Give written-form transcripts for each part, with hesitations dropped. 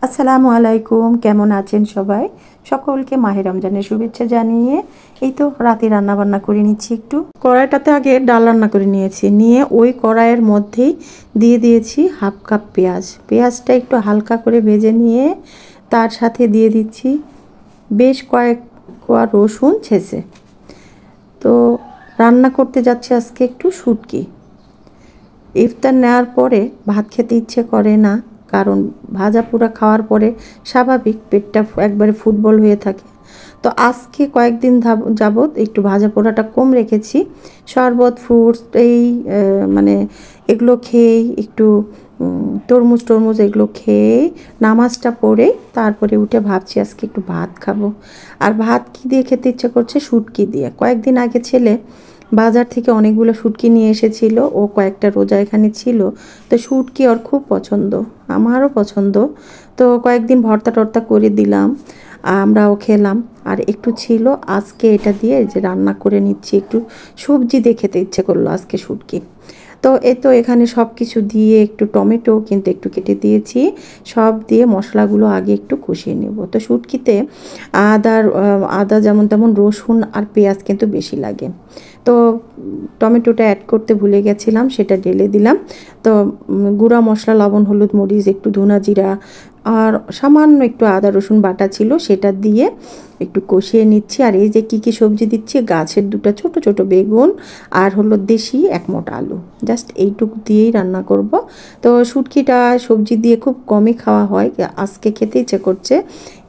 আসসালামু আলাইকুম, কেমন আছেন সবাই? সকলকে মাহে রমজানের শুভেচ্ছা জানিয়ে এই তো রাতে রান্না বান্না করে নিচ্ছি। একটু কড়াইটাতে আগে ডাল রান্না করে নিয়েছি, নিয়ে ওই কড়াইয়ের মধ্যেই দিয়ে দিয়েছি হাফ কাপ পেঁয়াজ। পেঁয়াজটা একটু হালকা করে ভেজে নিয়ে তার সাথে দিয়ে দিচ্ছি বেশ কয়েক কোয়া রসুন ছেঁচে। তো রান্না করতে যাচ্ছি আজকে একটু শুটকি। ইফতার নেওয়ার পরে ভাত খেতে ইচ্ছে করে না, কারণ ভাজা পোড়া খাওয়ার পরে স্বাভাবিক পেটটা একবারে ফুটবল হয়ে থাকে। তো আজকে কয়েকদিন যাবৎ একটু ভাজা পোড়াটা কম রেখেছি। শরবত, ফ্রুটস এই মানে এগুলো খেয়েই একটু তরমুজ এগুলো খেয়ে নামাজটা পড়ে তারপরে উঠে ভাবছি আজকে একটু ভাত খাবো। আর ভাত কী দিয়ে খেতে ইচ্ছে করছে? শুটকি দিয়ে। কয়েকদিন আগে ছেলে বাজার থেকে অনেকগুলো শুটকি নিয়ে এসেছিল, ও কয়েকটা রোজা এখানে ছিল, তো শুটকি ওর খুব পছন্দ, আমারও পছন্দ। তো কয়েকদিন ভর্তা টর্তা করে দিলাম, আমরাও খেলাম। আর একটু ছিল, আজকে এটা দিয়ে যে রান্না করে নিচ্ছি, একটু সবজি দিয়ে খেতে ইচ্ছে করলো আজকে শুটকি। তো তো এখানে সব কিছু দিয়ে একটু টমেটো কিন্তু একটু কেটে দিয়েছি, সব দিয়ে মশলাগুলো আগে একটু কষিয়ে নেব। তো শুটকিতে আদা যেমন তেমন, রসুন আর পেঁয়াজ কিন্তু বেশি লাগে। তো টমেটোটা অ্যাড করতে ভুলে গেছিলাম, সেটা ঢেলে দিলাম। তো গুঁড়া মশলা, লবণ, হলুদ, মরিচ, একটু ধনা জিরা আর সামান্য একটু আদা রসুন বাটা ছিল, সেটা দিয়ে একটু কষিয়ে নিচ্ছি। আর এই যে কী সবজি দিচ্ছি, গাছের দুটো ছোট ছোট বেগুন আর হলো দেশি এক মোটা আলু, জাস্ট এইটুকু দিয়েই রান্না করব। তো শুটকিটা সবজি দিয়ে খুব কমই খাওয়া হয়, আজকে খেতে ইচ্ছে করছে,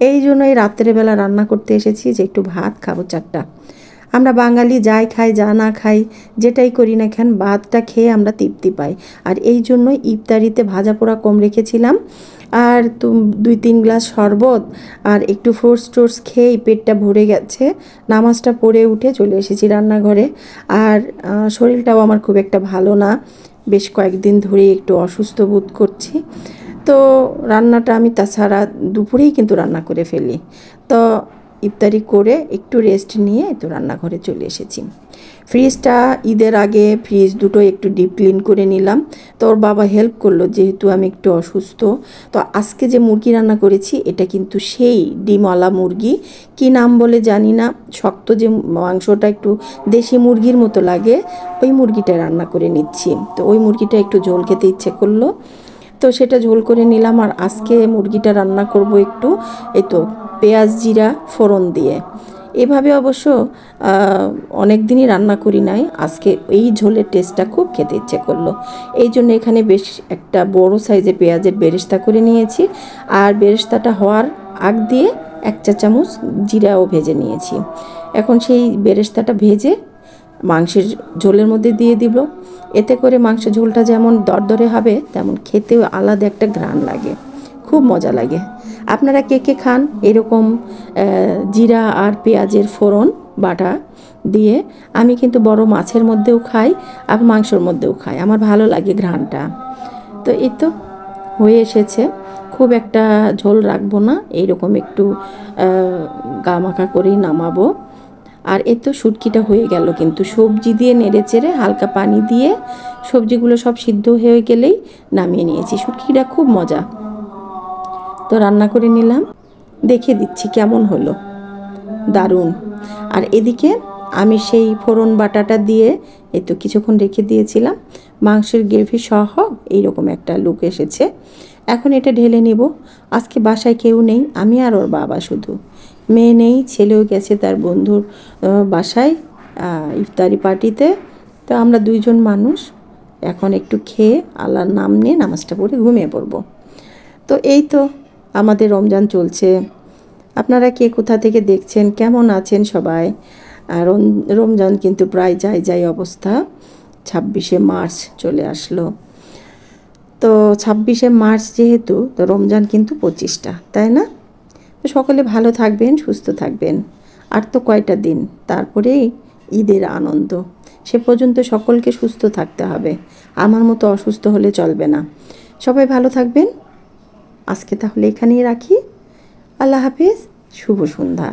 এই জন্যই রাত্রেবেলা রান্না করতে এসেছি যে একটু ভাত খাবো চারটা। আমরা বাঙালি যাই খাই যা না খাই, যেটাই করি না কেন, ভাতটা খেয়ে আমরা তৃপ্তি পাই। আর এই জন্যই ইফতারিতে ভাজা পোড়া কম রেখেছিলাম, আর 2-3 গ্লাস শরবত আর একটু ফ্রুটস টোটস খেয়েই পেটটা ভরে গেছে। নামাজটা পড়ে উঠে চলে এসেছি রান্নাঘরে। আর শরীরটাও আমার খুব একটা ভালো না, বেশ কয়েকদিন ধরে একটু অসুস্থ বোধ করছি। তো রান্নাটা আমি তাছাড়া দুপুরেই কিন্তু রান্না করে ফেলি। তো ইফতারি করে একটু রেস্ট নিয়ে তো রান্নাঘরে চলে এসেছি। ফ্রিজটা ঈদের আগে ফ্রিজ দুটো একটু ডিপ ক্লিন করে নিলাম। তো ওর বাবা হেল্প করলো, যেহেতু আমি একটু অসুস্থ। তো আজকে যে মুরগি রান্না করেছি এটা কিন্তু সেই ডিমওয়ালা মুরগি, কি নাম বলে জানি না, শক্ত যে মাংসটা একটু দেশি মুরগির মতো লাগে, ওই মুরগিটা রান্না করে নিচ্ছি। তো ওই মুরগিটা একটু ঝোল খেতে ইচ্ছে করলো, তো সেটা ঝোল করে নিলাম। আর আজকে মুরগিটা রান্না করব একটু এই তো পেঁয়াজ জিরা ফোড়ন দিয়ে। এভাবে অবশ্য অনেক দিনই রান্না করি নাই, আজকে এই ঝোলের টেস্টটা খুব খেতে ইচ্ছে করলো, এই জন্য এখানে বেশ একটা বড় সাইজে পেঁয়াজের বেরেস্তা করে নিয়েছি। আর বেরেস্তাটা হওয়ার আগ দিয়ে 1 চা চামচ জিরাও ভেজে নিয়েছি। এখন সেই বেরেস্তাটা ভেজে মাংসের ঝোলের মধ্যে দিয়ে দিব। এতে করে মাংস ঝোলটা যেমন দরদরে হবে, তেমন খেতেও আলাদা একটা ঘ্রাণ লাগে, খুব মজা লাগে। আপনারা কে কে খান এরকম জিরা আর পেঁয়াজের ফোড়ন বাটা দিয়ে? আমি কিন্তু বড় মাছের মধ্যেও খাই আর মাংসর মধ্যেও খাই, আমার ভালো লাগে ঘ্রাণটা। তো এই তো হয়ে এসেছে, খুব একটা ঝোল রাখবো না, এইরকম একটু গামাখা করেই নামাবো। আর এই তো শুটকিটা হয়ে গেল, কিন্তু সবজি দিয়ে নেড়ে চেড়ে হালকা পানি দিয়ে সবজিগুলো সব সিদ্ধ হয়ে গেলেই নামিয়ে নিয়েছি। শুটকিটা খুব মজা। তো রান্না করে নিলাম, দেখে দিচ্ছি কেমন হলো, দারুণ। আর এদিকে আমি সেই ফোড়ন বাটাটা দিয়ে এই তো কিছুক্ষণ রেখে দিয়েছিলাম, মাংসের গ্রেভি সহ এইরকম একটা লুক এসেছে। এখন এটা ঢেলে নেব। আজকে বাসায় কেউ নেই, আমি আর ওর বাবা শুধু, মেয়ে নেই, ছেলেও গেছে তার বন্ধুর বাসায় ইফতারি পার্টিতে। তো আমরা 2 জন মানুষ, এখন একটু খেয়ে আল্লাহর নাম নিয়ে নামাজটা পড়ে ঘুমিয়ে পড়ব। তো এই তো আমাদের রমজান চলছে। আপনারা কে কোথা থেকে দেখছেন, কেমন আছেন সবাই? আর রমজান কিন্তু প্রায় যাই অবস্থা। 26শে মার্চ চলে আসলো। তো 26শে মার্চ যেহেতু, তো রমজান কিন্তু 25টা, তাই না? তো সকলে ভালো থাকবেন, সুস্থ থাকবেন। আর তো কয়টা দিন, তারপরেই ঈদের আনন্দ। সে পর্যন্ত সকলকে সুস্থ থাকতে হবে, আমার মতো অসুস্থ হলে চলবে না। সবাই ভালো থাকবেন। আজকে তাহলে এখানেই রাখি। আল্লাহ হাফেজ, শুভ সন্ধ্যা।